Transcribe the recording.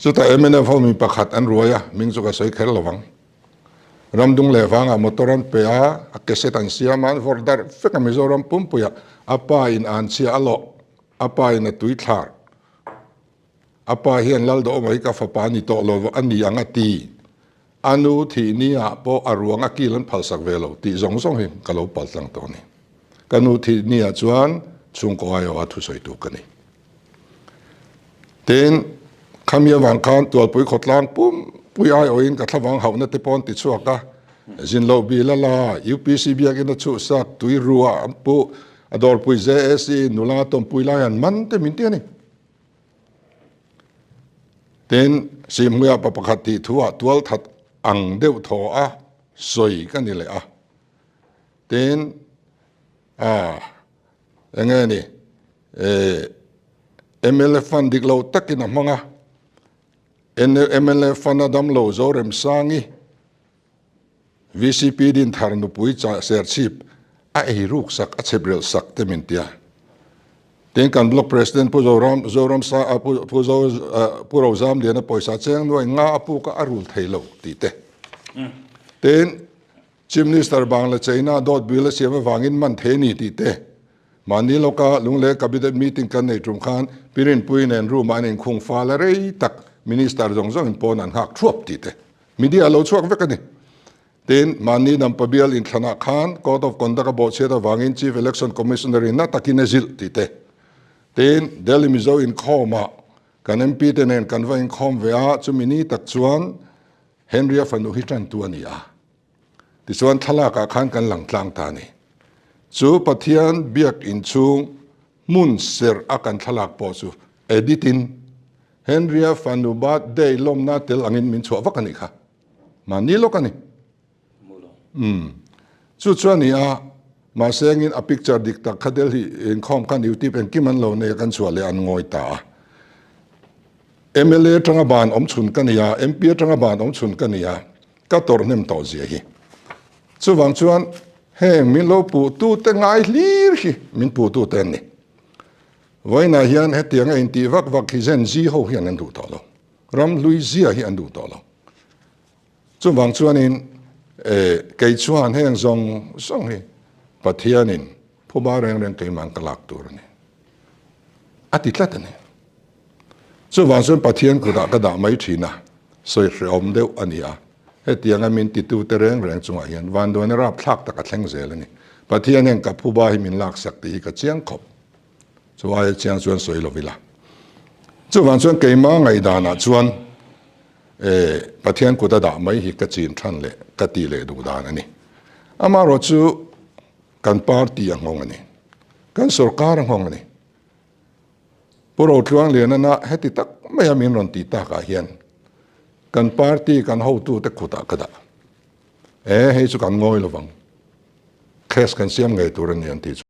Chu ta emene phom mi pakhat an ruaya ming chu ka soi khel lawang ramdung le wanga motoran pe a keset an siaman for dar fek mizoram pumpuya apa in an chia alo apa in a tui thar apa hian laldo mai ka fapani to lo ani anga ti anu thi ni a po aruanga kilan phalsak velo ti zong zong hi kalo paltang to ni kanu thi ni a chuan chung ko ayo athu soi tu kani ten khamia wang khan tol pui khotlang pum pui ai oin ka thlawang hauna te pon ti chuaka jin lo bi la la UPC biak in chu sak tui ruwa ampu ador pui JSC nula tom pui la yan man te min te ni ten simya papakhati thuwa tual that ang deuh tho a soi kan ni le a ten engeni MLF fan diglo takina manga MLF fan adam lo zorem sangi VCP din tharnu pui cha serchip a ruk sak a chebrel sak te mintia ten kan block president zoram sa puro zam de na poisa cheng no nga apu ka arul thailo ti te ten chief minister bangla china dot bil siama wangin man theni ti te mani loka lungle cabinet meeting kan nei trum khan pirin puin en ru manin khung fa la rei tak minister jong jong pon an hak thuap ti te media lo chuak vekani ten mani nam pabial in thana khan code of conduct bo cheda wangin chief election commissioner in na takinezil ti te ten delhi mizo in khoma kan mp tenen kan va in khom vea chumini tak chuan henry fanu hitan tu ania ti chuan thala ka khan kan lang tlang ta ni chu pathian biak in chung mun ser akan thalak po chu editin henry fanu ba day lom na tel angin min chu vakani kha mani lokani chu chuan ia ma sengin a picture dik tak khadel hi in khom kan youtube en kiman lo ne kan chuale an ngoi ta MLA tanga ban om chun kania MP tanga ban om chun kania ka tor nem to zia hi chu wang chuan he min lo pu tu te ngai hlir hi min pu tu ten ni voina hian he tianga in ti vak vak hi zen ji ho hian an du to lo ram lui zia hi an du to lo chu wang chuan in kei chuan heng zong song hi pathianin phuba reng reng kei man kalak tur ni ati tlat ni chu wang chuan pathian kuda ka da mai thina soi hreom deuh ania he tianga min ti tu te reng reng chunga hian van do na rap thak tak a thleng zel ani pathian heng ka phuba hi min lak sak ti ka chiang khop chuai chiang chuan soi lovila chu wang chuan kei ma ngai dana chuan pathian kuda da mai hi ka chin than le ka ti le du dan ani ama ro chu kan party angong ani kan sarkar angong ani puro tluang le na heti tak mai min ron ti ta ka hian kan party kan ho tu te khuta kada he chu kan ngoi lovang khes kan siam ngai tur ani an ti